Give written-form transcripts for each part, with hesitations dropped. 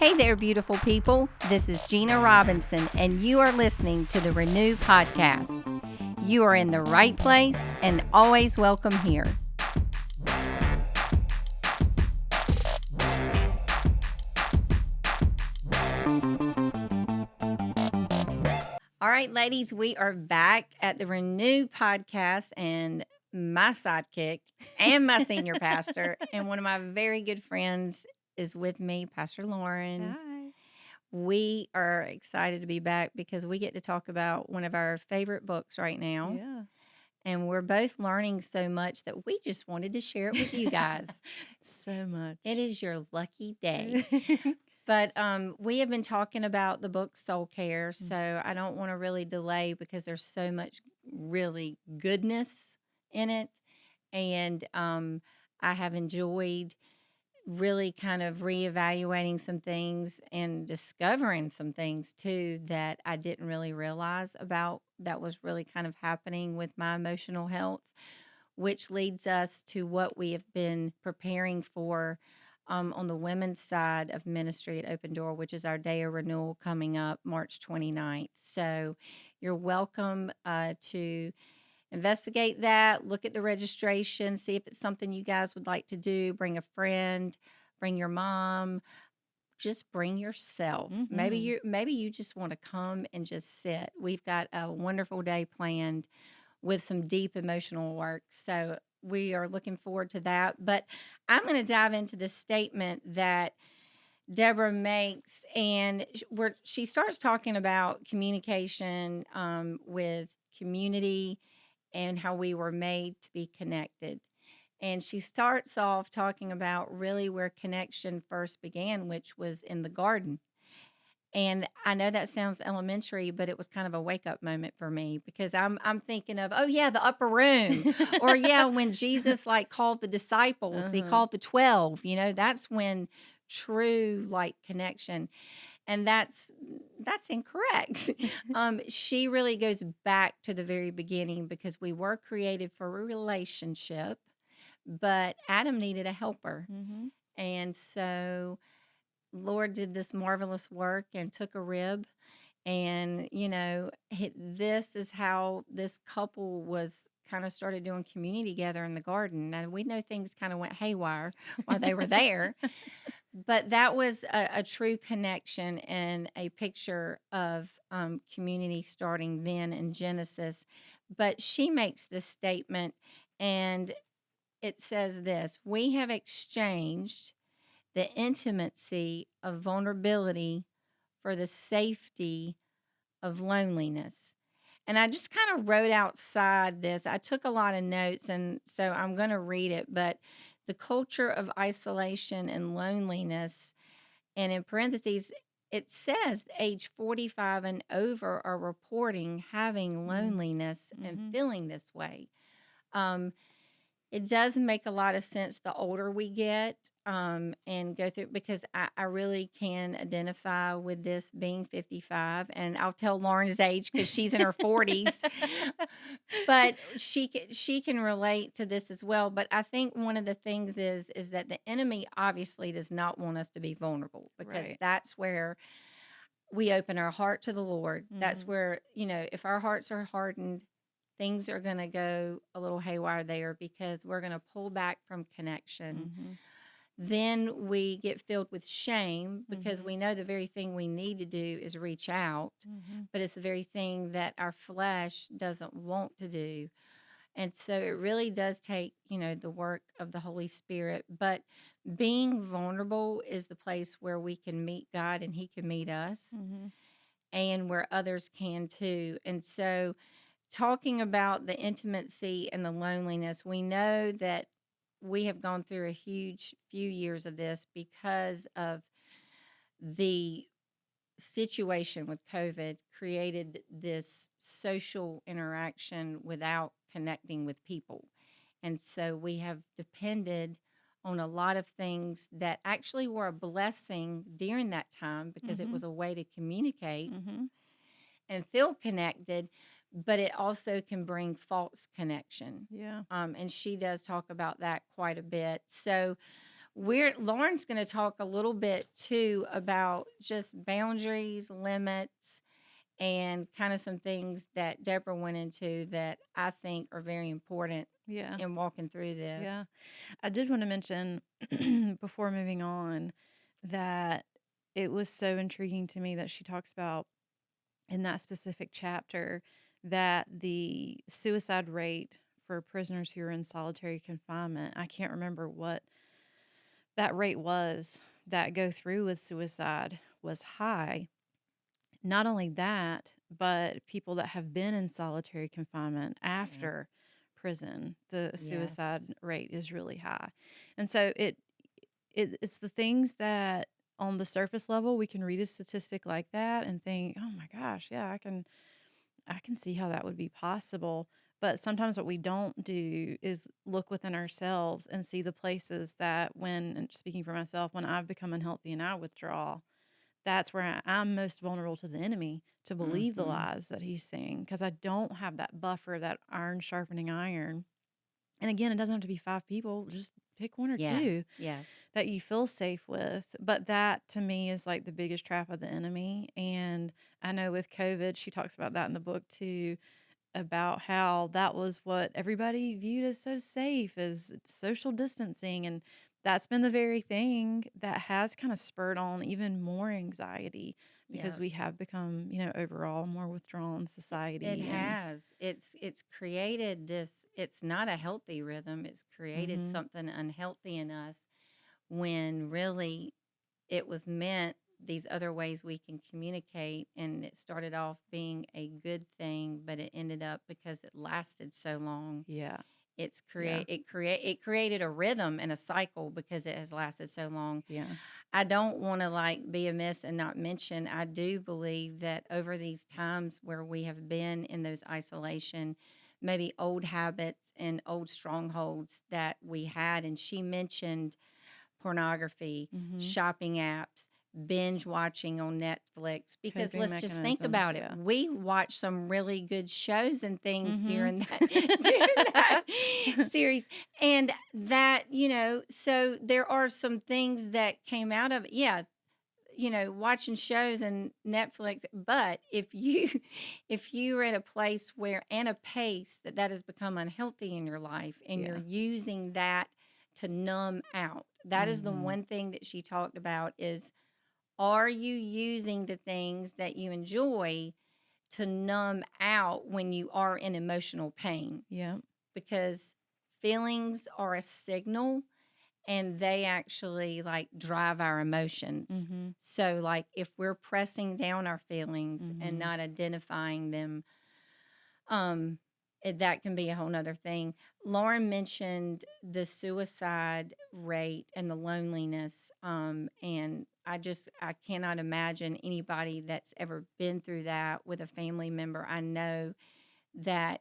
Hey there, beautiful people. This is Gina Robinson, and you are listening to the Renew podcast. You are in the right place and always welcome here. All right, ladies, we are back at the Renew podcast, and my sidekick and my senior pastor and one of my very good friends is with me, Pastor Lauren. Hi. We are excited to be back because we get to talk about one of our favorite books right now. Yeah. And we're both learning so much that we just wanted to share it with you guys. So much. It is your lucky day. But we have been talking about the book Soul Care, so I don't want to really delay because there's so much really goodness in it. And I have enjoyed really kind of reevaluating some things and discovering some things too that I didn't really realize about that was really kind of happening with my emotional health, which leads us to what we have been preparing for on the women's side of ministry at Open Door, which is our Day of Renewal coming up March 29th. So you're welcome to investigate that, look at the registration, see if it's something you guys would like to do. Bring a friend, bring your mom, just bring yourself. Maybe you just want to come and just sit. We've got a wonderful day planned with some deep emotional work. So we are looking forward to that. But I'm going to dive into the statement that Deborah makes, and where she starts talking about communication with community and how we were made to be connected. And she starts off talking about really where connection first began, which was in the garden. And I know that sounds elementary, but it was kind of a wake up moment for me because I'm thinking of, oh yeah, the upper room. Or yeah, when Jesus like called the disciples, he called the 12, that's when true like connection. And that's incorrect. She really goes back to the very beginning because we were created for a relationship, but Adam needed a helper. And so Lord did this marvelous work and took a rib. And, this is how this couple was kind of started doing community together in the garden. Now, we know things kind of went haywire while they were there. But that was a true connection and a picture of community starting then in Genesis. But she makes this statement, and it says this: we have exchanged the intimacy of vulnerability for the safety of loneliness. And I just kind of wrote outside this. I took a lot of notes, and so I'm going to read it. But the culture of isolation and loneliness, and in parentheses, it says age 45 and over are reporting having loneliness and feeling this way. It does make a lot of sense the older we get and go through, because I really can identify with this being 55. And I'll tell Lauren's age because she's in her 40s. But she can relate to this as well. But I think one of the things is that the enemy obviously does not want us to be vulnerable, because that's where we open our heart to the Lord. That's where, if our hearts are hardened, things are going to go a little haywire there because we're going to pull back from connection. Then we get filled with shame because we know the very thing we need to do is reach out, but it's the very thing that our flesh doesn't want to do. And so it really does take, the work of the Holy Spirit. But being vulnerable is the place where we can meet God and He can meet us, and where others can too. And so talking about the intimacy and the loneliness, we know that we have gone through a huge few years of this because of the situation with COVID created this social interaction without connecting with people. And so we have depended on a lot of things that actually were a blessing during that time because it was a way to communicate and feel connected, but it also can bring false connection. Yeah. And she does talk about that quite a bit. So Lauren's going to talk a little bit too about just boundaries, limits, and kind of some things that Deborah went into that I think are very important Yeah. in walking through Yeah. this. I did want to mention before moving on that it was so intriguing to me that she talks about in that specific chapter that the suicide rate for prisoners who are in solitary confinement, I can't remember what that rate was, that go through with suicide was high. Not only that, but people that have been in solitary confinement Yeah. after prison, the suicide Yes. rate is really high. And so it's the things that on the surface level we can read a statistic like that and think, "Oh my gosh, yeah, I can see how that would be possible." But sometimes what we don't do is look within ourselves and see the places that when, and speaking for myself, when I've become unhealthy and I withdraw, that's where I'm most vulnerable to the enemy to believe the Mm-hmm. lies that he's saying because I don't have that buffer, that iron sharpening iron. And again, it doesn't have to be 5 people, just pick one or Yeah. two Yes. that you feel safe with. But that to me is like the biggest trap of the enemy. And I know with COVID, she talks about that in the book too, about how that was what everybody viewed as so safe as social distancing. And that's been the very thing that has kind of spurred on even more anxiety because Yeah. we have become, overall a more withdrawn It society. And has. It's created this. It's not a healthy rhythm. It's created mm-hmm, something unhealthy in us when really it was meant these other ways we can communicate, and it started off being a good thing, but it ended up because it lasted so long. yeah, It's yeah, it created a rhythm and a cycle because it has lasted so long. yeah, I don't want to like be amiss and not mention I do believe that over these times where we have been in those isolation, maybe old habits and old strongholds that we had, and she mentioned pornography, mm-hmm. shopping apps, binge watching on Netflix. Because Coping let's just think mechanisms. about it. Yeah. We watched some really good shows and things Mm-hmm. during that during that series. And that, so there are some things that came out of it. Yeah, watching shows and Netflix, but if you if you're at a place where and a pace that has become unhealthy in your life and you're Yeah. using that to numb out, that is the Mm-hmm. one thing that she talked about is, are you using the things that you enjoy to numb out when you are in emotional pain? Yeah. Because feelings are a signal, and they actually like drive our emotions. Mm-hmm. So, like, if we're pressing down our feelings and Mm-hmm. not identifying them, um, that can be a whole nother thing. Lauren mentioned the suicide rate and the loneliness. And I cannot imagine anybody that's ever been through that with a family member. I know that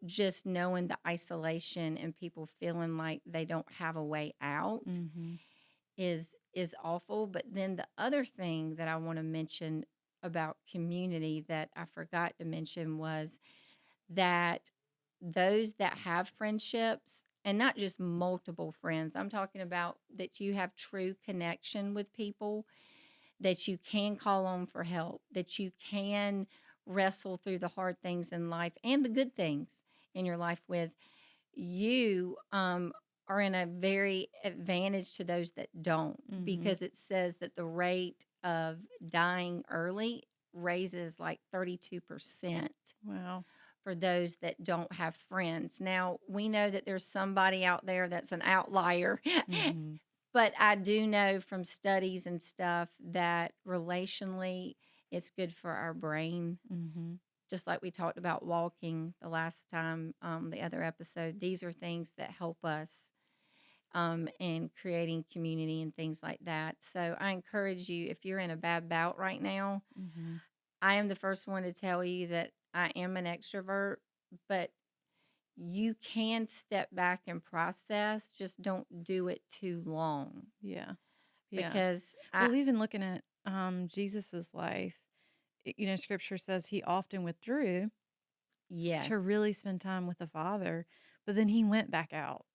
just knowing the isolation and people feeling like they don't have a way out Mm-hmm. is awful. But then the other thing that I want to mention about community that I forgot to mention was that those that have friendships, and not just multiple friends, I'm talking about that you have true connection with people, that you can call on for help, that you can wrestle through the hard things in life and the good things in your life with, you are in a very advantage to those that don't, Mm-hmm. because it says that the rate of dying early raises like 32% Wow. for those that don't have friends. Now, we know that there's somebody out there that's an outlier, Mm-hmm. but I do know from studies and stuff that relationally it's good for our brain. Mm-hmm. Just like we talked about walking the last time, the other episode, these are things that help us in creating community and things like that. So I encourage you, if you're in a bad bout right now, Mm-hmm. I am the first one to tell you that I am an extrovert, but you can step back and process. Just don't do it too long, Yeah. Yeah. because I, Well, even looking at Jesus's life, scripture says he often withdrew to yes, really spend time with the Father, but then he went back out.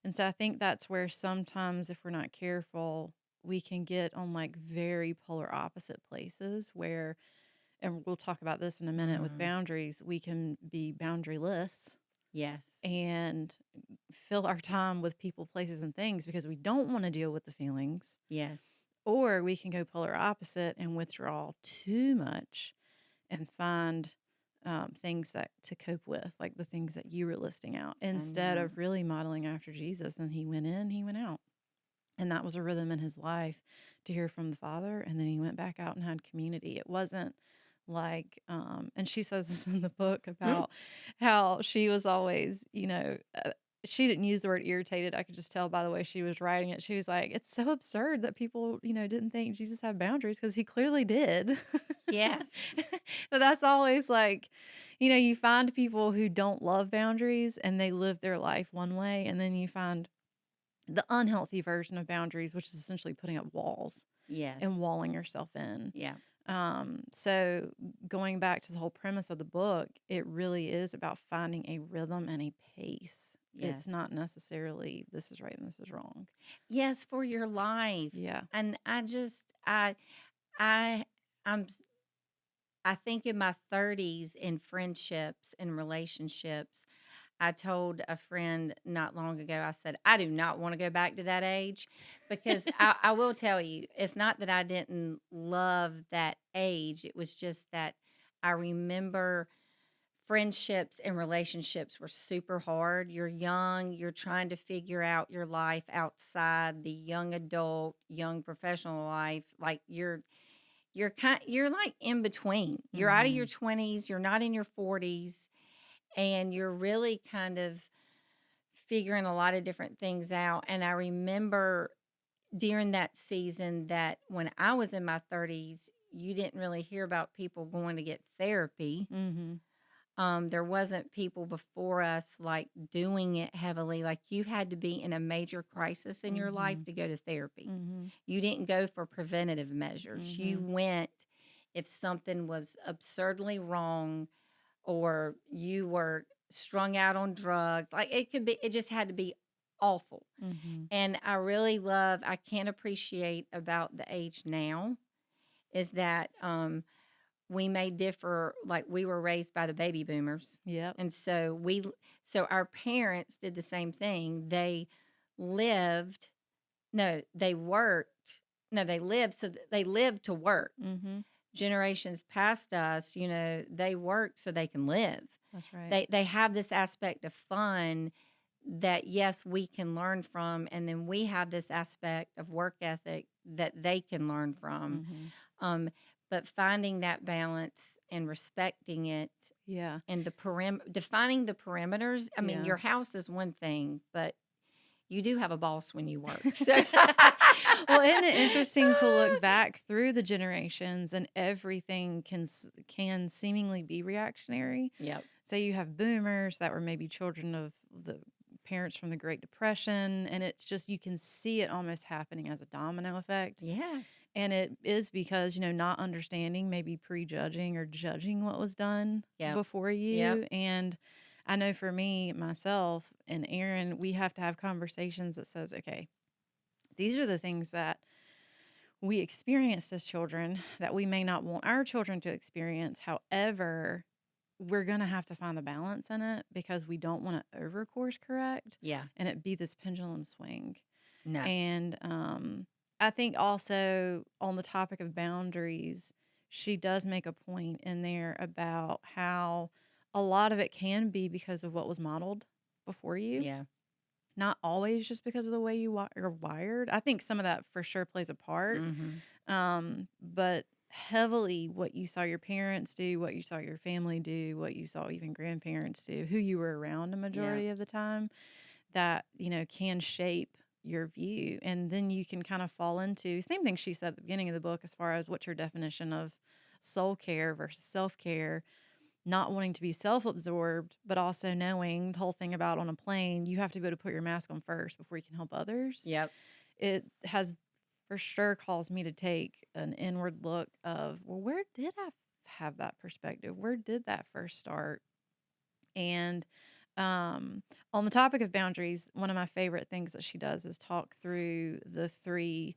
And so I think that's where sometimes, if we're not careful, we can get on like very polar opposite places where, and we'll talk about this in a minute with Mm. boundaries, we can be boundaryless Yes. and fill our time with people, places, and things because we don't want to deal with the feelings. Yes. Or we can go polar opposite and withdraw too much and find things that to cope with, like the things that you were listing out, I instead know. of really modeling after Jesus. And he went in, he went out. And that was a rhythm in his life to hear from the Father. And then he went back out and had community. It wasn't like, and she says this in the book Mm. about how she was always, she didn't use the word irritated. I could just tell by the way she was writing it. She was like, it's so absurd that people, didn't think Jesus had boundaries because he clearly did. Yes. But that's always like, you find people who don't love boundaries and they live their life one way. And then you find the unhealthy version of boundaries, which is essentially putting up walls Yes. and walling yourself in. Yeah. So going back to the whole premise of the book, it really is about finding a rhythm and a pace. It's Yes. not necessarily this is right and this is wrong. Yes, for your life. Yeah. And I I'm s- I think in my 30s in friendships and relationships, I told a friend not long ago, I said, I do not want to go back to that age because I will tell you, it's not that I didn't love that age. It was just that I remember friendships and relationships were super hard. You're young, you're trying to figure out your life outside the young adult, young professional life. Like you're like in between. You're out of your Mhm. 20s, you're not in your 40s, and you're really kind of figuring a lot of different things out. And I remember during that season that when I was in my 30s, you didn't really hear about people going to get therapy. Mhm. There wasn't people before us like doing it heavily. Like you had to be in a major crisis in your life Mhm. to go to therapy. Mhm. You didn't go for preventative measures. You Mhm. went if something was absurdly wrong or you were strung out on drugs. Like it just had to be awful. Mhm. And I can't appreciate about the age now is that we may differ, like we were raised by the baby boomers. Yep. And so our parents did the same thing. They lived, no, they worked, no, they lived, they lived to work. Mhm. Generations past us, they work so they can live. That's right. They have this aspect of fun that yes, we can learn from, and then we have this aspect of work ethic that they can learn from. Mhm. Um, but finding that balance and respecting it Yeah. and defining the perimeters. I mean, Yeah. your house is one thing, but you do have a boss when you work. So Well, isn't it interesting to look back through the generations and everything can seemingly be reactionary? Yep. So you have boomers that were maybe children of the parents from the Great Depression, and it's just you can see it almost happening as a domino effect. Yes. And it is because, not understanding, maybe prejudging or judging what was done Yep. before Yep. you. And I know for me, myself, and Aaron, we have to have conversations that says, okay, these are the things that we experienced as children that we may not want our children to experience. However, we're going to have to find the balance in it because we don't want to over course correct Yeah. and it be this pendulum swing. No. And I think also on the topic of boundaries, she does make a point in there about how a lot of it can be because of what was modeled before you, Yeah. not always just because of the way you are wired. I think some of that for sure plays a part, Mm-hmm. but heavily what you saw your parents do, what you saw your family do, what you saw even grandparents do, who you were around a Yeah. majority of the time, that can shape your view. And then you can kind of fall into same thing she said at the beginning of the book as far as what's your definition of soul care versus self-care, not wanting to be self-absorbed, but also knowing the whole thing about on a plane, you have to be able to put your mask on first before you can help others. Yep. It has for sure caused me to take an inward look of, well, where did I have that perspective? Where did that first start? And Um, on the topic of boundaries, one of my favorite things that she does is talk through the three,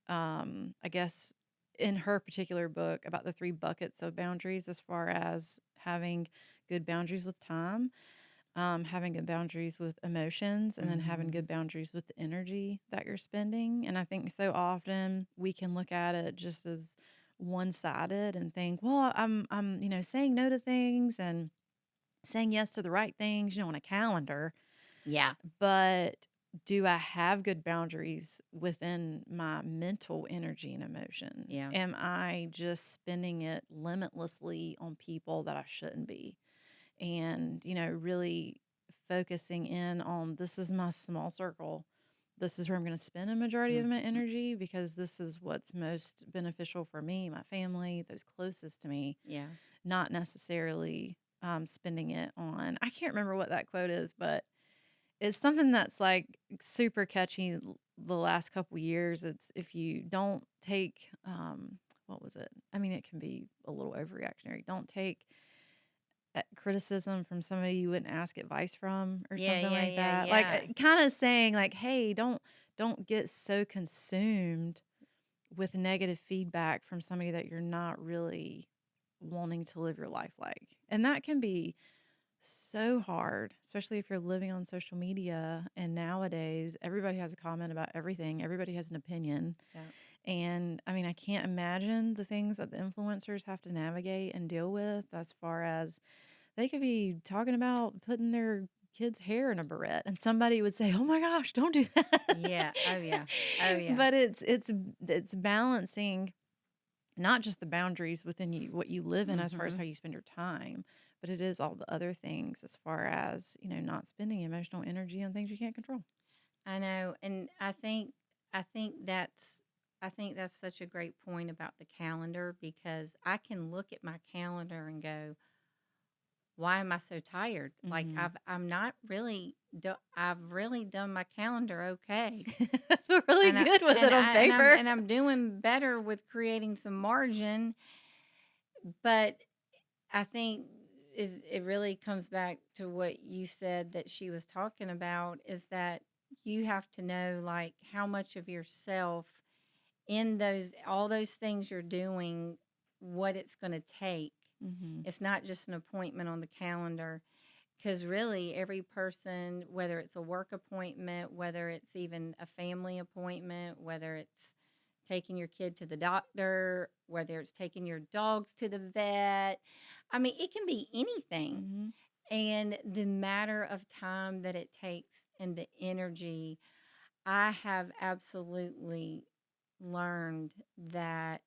I guess, in her particular book, about the three buckets of boundaries as far as having good boundaries with time, having good boundaries with emotions, and then having Mm-hmm. good boundaries with the energy that you're spending. And I think so often we can look at it just as one-sided and think, well, I'm, saying no to things and saying yes to the right things, on a calendar, Yeah. but do I have good boundaries within my mental energy and emotion? Yeah. Am I just spending it limitlessly on people that I shouldn't be? And, really focusing in on, this is my small circle. This is where I'm going to spend a majority of my Mm-hmm. energy because this is what's most beneficial for me, my family, those closest to me, Yeah. not necessarily spending it on. I can't remember what that quote is, but it's something that's like super catchy the last couple years. It's, if you don't take, what was it? I mean, it can be a little overreactionary. Don't take criticism from somebody you wouldn't ask advice from, or Yeah. something Yeah. like Yeah. that. Like, Yeah. kind of saying like, hey, don't get so consumed with negative feedback from somebody that you're not really wanting to live your life like. And that can be so hard, especially if you're living on social media. And nowadays, everybody has a comment about everything, everybody has an opinion. Yeah. And I mean, I can't imagine the things that the influencers have to navigate and deal with, as far as they could be talking about putting their kid's hair in a barrette and somebody would say, "Oh my gosh, don't do that." Yeah. Oh yeah. Oh yeah. But it's balancing not just the boundaries within you, what you live in, as far as Mm-hmm. how you spend your time, but it is all the other things, as far as, not spending emotional energy on things you can't control. I know, and I think that's I think that's such a great point about the calendar, because I can look at my calendar and go, why am I so tired? Like Mhm. I'm not really I've really done my calendar okay. Feel really And I good with it on paper. and I'm doing better with creating some margin, but I think it really comes back to what you said that she was talking about, is that you have to know like how much of yourself in those all those things you're doing, what it's going to take. Mhm. It's not just an appointment on the calendar, because really every person, whether it's a work appointment, whether it's even a family appointment, whether it's taking your kid to the doctor, whether it's taking your dogs to the vet, I mean, it can be anything. Mhm. And the matter of time that it takes and the energy, I have absolutely learned that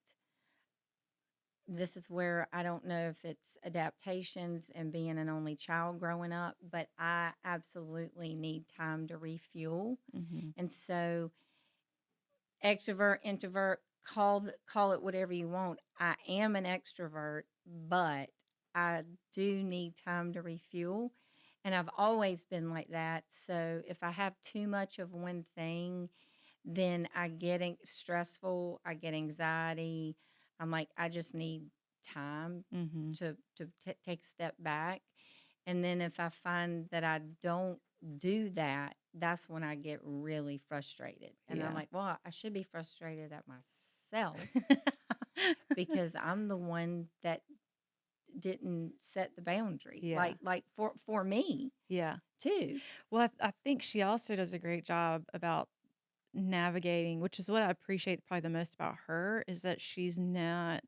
this is where I don't know if it's adaptations and being an only child growing up, but I absolutely need time to refuel. Mhm. And so, extrovert, introvert, call it whatever you want. I am an extrovert, but I do need time to refuel. And I've always been like that. So if I have too much of one thing, then I get stressful, I get anxiety. I'm like, I just need time Mhm. to take a step back. And then if I find that I don't do that, that's when I get really frustrated. And I'm Yeah. like, well, I should be frustrated at myself, because I'm the one that didn't set the boundary. Yeah. Like for me Yeah. too. Well, I think she also does a great job about navigating, which is what I appreciate probably the most about her, is that she's not,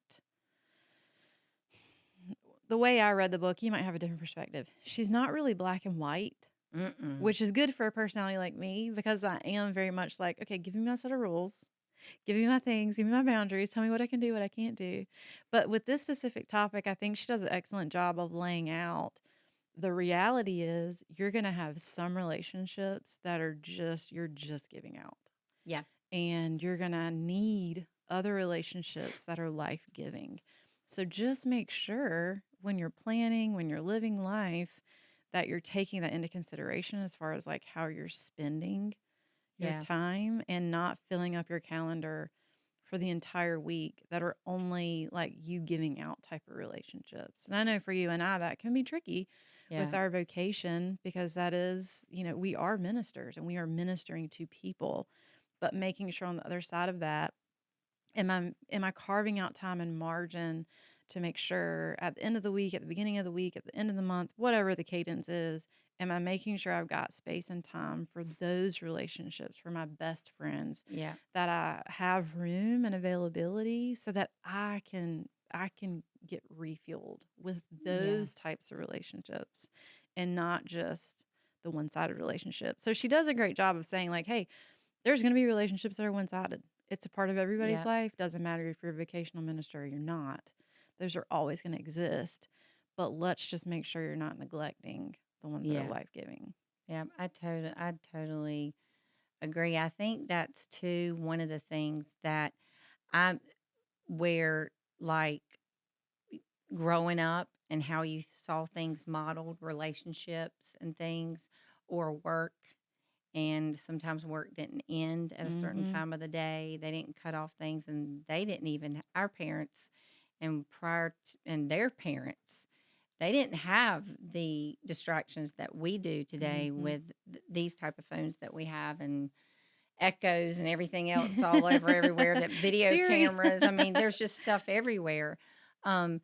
the way I read the book, you might have a different perspective. She's not really black and white, Mm-mm. which is good for a personality like me, because I am very much like, okay, give me my set of rules, give me my things, give me my boundaries, tell me what I can do, what I can't do. But with this specific topic, I think she does an excellent job of laying out, the reality is you're going to have some relationships that are just, you're just giving out. Yeah. And you're going to need other relationships that are life giving. So just make sure when you're planning, when you're living life, that you're taking that into consideration, as far as like how you're spending your Yeah. time, and not filling up your calendar for the entire week that are only like you giving out type of relationships. And I know for you and I, that can be tricky with Yeah. our vocation, because that is, we are ministers and we are ministering to people, but making sure on the other side of that, am I carving out time and margin to make sure at the end of the week, at the beginning of the week, at the end of the month, whatever the cadence is, am I making sure I've got space and time for those relationships, for my best friends, Yeah. that I have room and availability so that I can get refueled with those Yes. types of relationships and not just the one-sided relationship. So she does a great job of saying like, hey, there's going to be relationships that are one-sided. It's a part of everybody's Yeah. life. Doesn't matter if you're a vocational minister or you're not. Those are always going to exist. But let's just make sure you're not neglecting the ones that are Yeah. life-giving. Yeah. I totally agree. I think that's too one of the things that I where like growing up and how you saw things modeled, relationships and things, or work. And sometimes work didn't end at a certain Mm-hmm. time of the day. They didn't cut off things, and they didn't even, our parents and and their parents, they didn't have the distractions that we do today Mm-hmm. with these type of phones that we have, and echoes and everything else all over everywhere, that video Siri. cameras. I mean, there's just stuff everywhere. Um,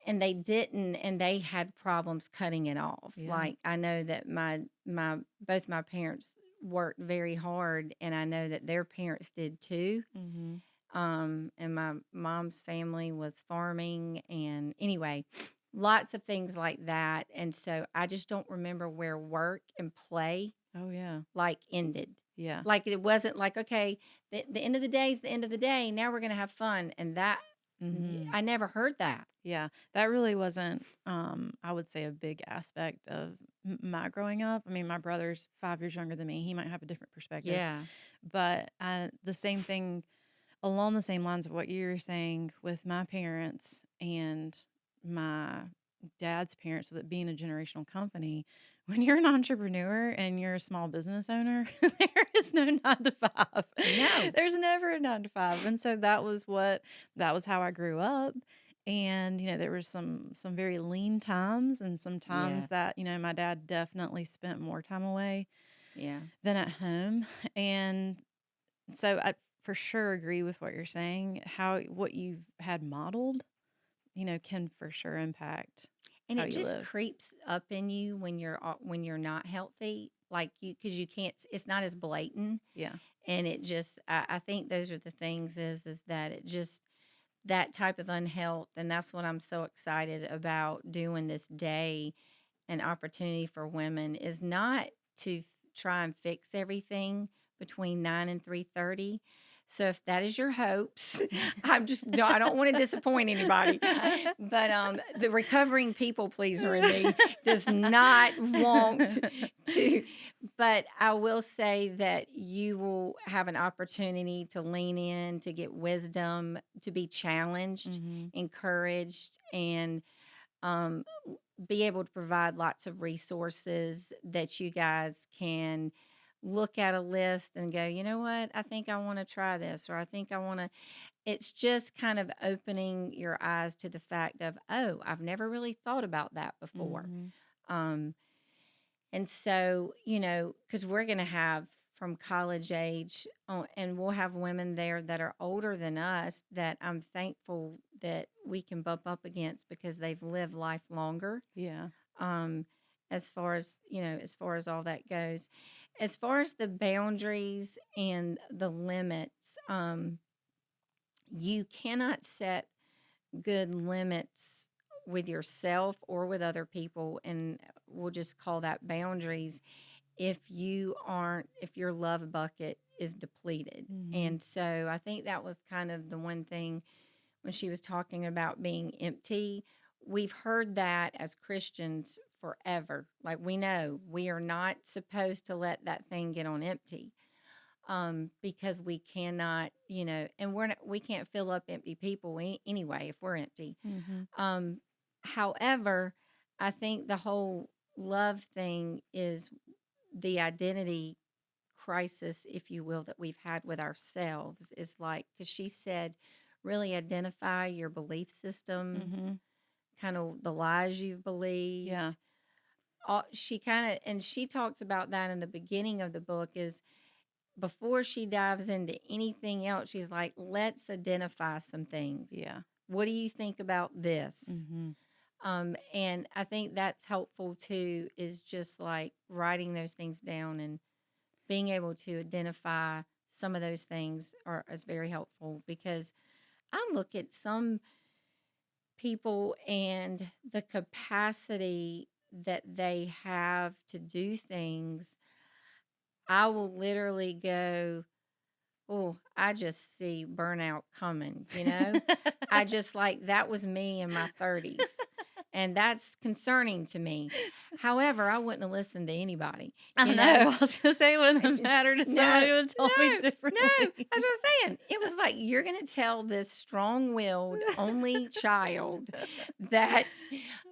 and they didn't, and they had problems cutting it off. Yeah. Like, I know that my both my parents worked very hard, and I know that their parents did too. Mm-hmm. And my mom's family was farming, and anyway, lots of things like that. And so I just don't remember where work and play Oh, yeah. like ended. Yeah. Like, it wasn't like, okay, the end of the day is the end of the day. Now we're gonna have fun, and that Mm-hmm. I never heard that. Yeah, that really wasn't, I would say, a big aspect of my growing up. I mean, my brother's 5 years younger than me. He might have a different perspective, Yeah. but the same thing, along the same lines of what you were saying with my parents and my dad's parents, with it being a generational company. When you're an entrepreneur and you're a small business owner, there is no 9 to 5. No. There's never a 9 to 5. And so that was how I grew up. And, there was some very lean times and some times Yeah. that, my dad definitely spent more time away Yeah. than at home. And so I for sure agree with what you're saying. How what you've had modeled, can for sure impact And how it you just live. creeps up in you when you're not healthy, like, because you can't, it's not as blatant. Yeah. And it just, I think those are the things, is that it just, that type of unhealth. And that's what I'm so excited about doing this day. An opportunity for women is not to try and fix everything between 9 and 3:30. So if that is your hopes, I don't want to disappoint anybody. But the recovering people pleaser in me does not want to. But I will say that you will have an opportunity to lean in, to get wisdom, to be challenged, Mhm. encouraged, and um, be able to provide lots of resources that you guys can look at a list and go, you know what, I think I want to try this, or I think I want to. It's just kind of opening your eyes to the fact of, oh, I've never really thought about that before. Mhm. Um, and so, because we're going to have from college age, and we'll have women there that are older than us that I'm thankful that we can bump up against because they've lived life longer. Yeah. Um, as far as all that goes, as far as the boundaries and the limits, you cannot set good limits with yourself or with other people, and we'll just call that boundaries, if your love bucket is depleted. Mhm. And so I think that was kind of the one thing when she was talking about being empty. We've heard that as Christians forever. Like, we know we are not supposed to let that thing get on empty, because we cannot, and we can't fill up empty people anyway if we're empty. Mhm. Um, However, I think the whole love thing is the identity crisis, if you will, that we've had with ourselves, is like, because she said, really identify your belief system, Mhm. kind of the lies you've believed, Yeah. she kind of, and she talks about that in the beginning of the book, is before she dives into anything else, she's like, let's identify some things. Yeah. What do you think about this? Mhm. And I think that's helpful too, is just like writing those things down and being able to identify some of those things is very helpful, because I look at some people and the capacity that they have to do things. I will literally go, oh, I just see burnout coming. I just like that was me in my 30s. And that's concerning to me. However, I wouldn't have listened to anybody, I you know? know. I was gonna say it wouldn't I have just- mattered if No, somebody would have told me no, no. differently. That's what I'm saying. It was like, you're going to tell this strong willed only child that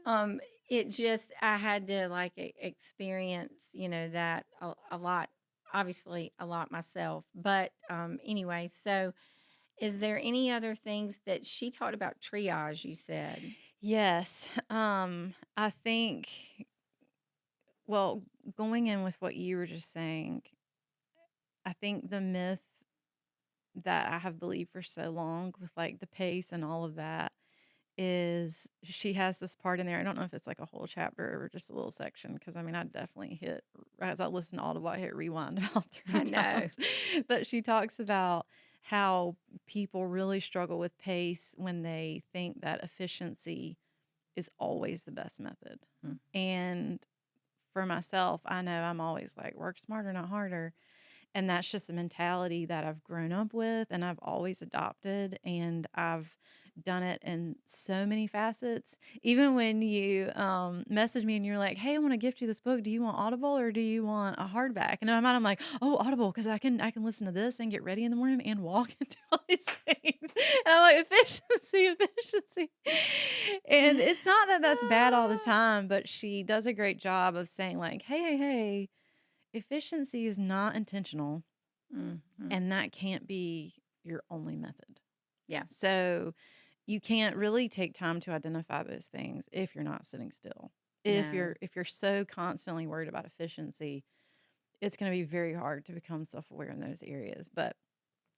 um, it just, I had to like experience, that a lot, obviously a lot myself. But anyway, so is there any other things that she talked about triage, you said? Yes. I think, well, going in with what you were just saying, I think the myth that I have believed for so long with like the pace and all of that is she has this part in there. I don't know if it's like a whole chapter or just a little section, because I mean, I definitely hit, as I listened to Audible, I hit rewind about three I know. times. But she talks about how people really struggle with pace when they think that efficiency is always the best method. Mm. And for myself, I know I'm always like, work smarter, not harder. And that's just a mentality that I've grown up with and I've always adopted. And I've done it in so many facets. Even when you message me and you're like, hey, I want to gift you this book. Do you want Audible or do you want a hardback? And in my mind, I'm like, oh, Audible, because I can listen to this and get ready in the morning and walk and do all these things. And I'm like, efficiency, efficiency. And it's not that that's bad all the time, but she does a great job of saying like, hey, efficiency is not intentional, Mhm. and that can't be your only method. Yeah. So you can't really take time to identify those things if you're not sitting still. If No. you're so constantly worried about efficiency, it's going to be very hard to become self-aware in those areas. But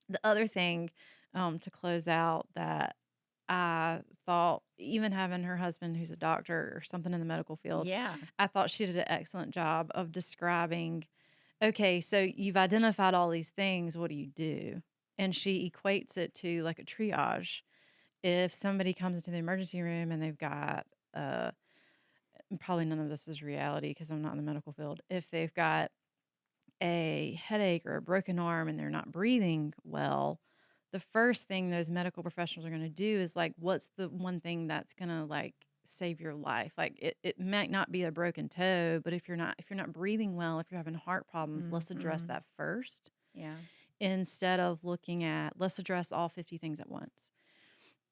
the other thing, to close out, that I thought, even having her husband who's a doctor or something in the medical field, Yeah. I thought she did an excellent job of describing, okay, so you've identified all these things, what do you do? And she equates it to like a triage. If somebody comes into the emergency room and they've got, probably none of this is reality because I'm not in the medical field. If they've got a headache or a broken arm and they're not breathing well, the first thing those medical professionals are going to do is like, what's the one thing that's going to like save your life? Like it might not be a broken toe, but if you're not breathing well, if you're having heart problems, let's address Mhm. that first, Yeah. instead of looking at, let's address all 50 things at once.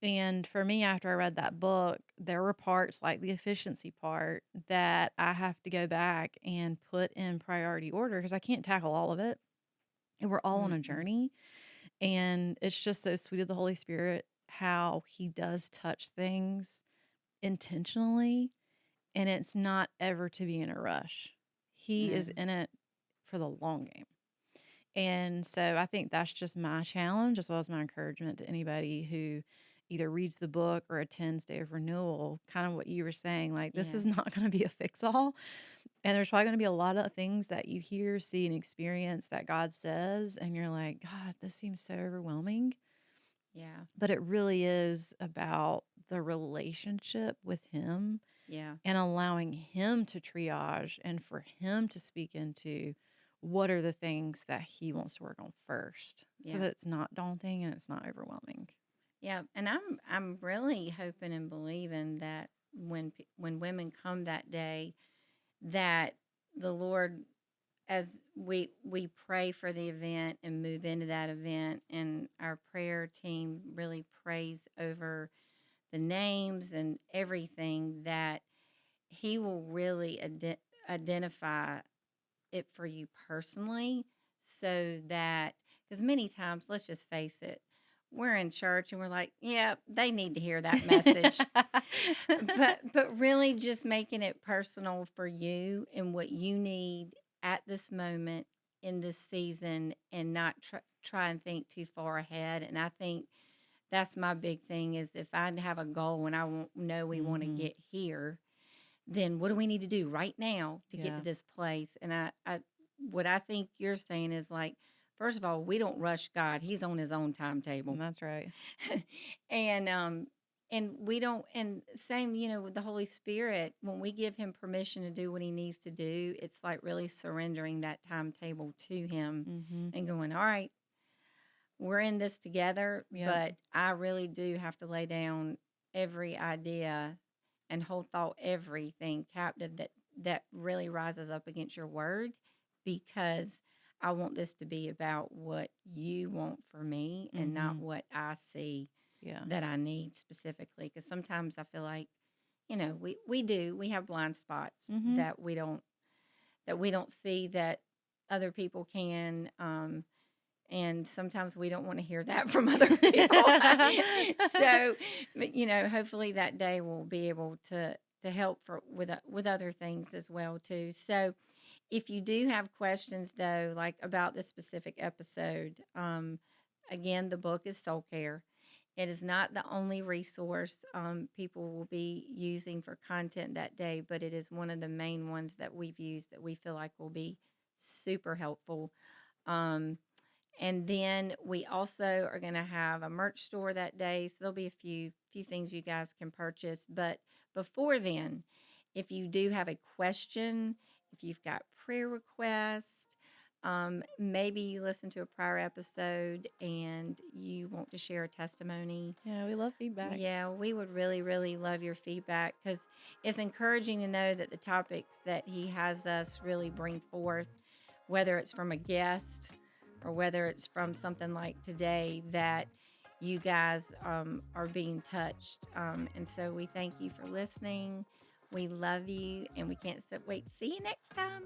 And for me, after I read that book, there were parts like the efficiency part that I have to go back and put in priority order because I can't tackle all of it. And we're all on a Mhm. journey. And it's just so sweet of the Holy Spirit how he does touch things intentionally. And it's not ever to be in a rush. He No. is in it for the long game. And so I think that's just my challenge, as well as my encouragement to anybody who either reads the book or attends Day of Renewal. Kind of what you were saying, like, this is Yes. not going to be a fix all. And there's probably going to be a lot of things that you hear, see, and experience that God says. And you're like, God, this seems so overwhelming. Yeah. But it really is about the relationship with Him Yeah. and allowing Him to triage and for Him to speak into what are the things that He wants to work on first, so Yeah. that it's not daunting and it's not overwhelming. Yeah. And I'm really hoping and believing that when women come that day, that the Lord, as we pray for the event and move into that event, and our prayer team really prays over the names and everything, that he will really identify it for you personally, so that, because many times, let's just face it, we're in church and we're like, yeah, they need to hear that message. But really just making it personal for you and what you need at this moment in this season, and not try and think too far ahead. And I think that's my big thing, is if I have a goal and know we want to Mhm. get here, then what do we need to do right now to get to Yeah. this place? And what I think you're saying is like, first of all, we don't rush God. He's on his own timetable. That's right. And we don't, and same, with the Holy Spirit, when we give him permission to do what he needs to do, it's like really surrendering that timetable to him Mhm. and going, all right, we're in this together, Yep. but I really do have to lay down every idea and hold thought everything captive that really rises up against your word, because I want this to be about what you want for me and not Mhm. what I see Yeah. that I need specifically. Because sometimes I feel like, we have blind spots Mhm. that we don't see that other people can. And sometimes we don't want to hear that from other people. So, but, hopefully that day will be able to help with other things as well too. So, if you do have questions though, like about this specific episode, again, the book is Soul Care. It is not the only resource people will be using for content that day, but it is one of the main ones that we've used that we feel like will be super helpful. Um, and then we also are going to have a merch store that day. So there'll be a few things you guys can purchase. But before then, if you do have a question, if you've got prayer requests, maybe you listen to a prior episode and you want to share a testimony. Yeah, we love feedback. Yeah, we would really, really love your feedback, because it's encouraging to know that the topics that he has us really bring forth, whether it's from a guest or whether it's from something like today, that you guys are being touched. And so we thank you for listening. We love you, and we can't wait to see you next time.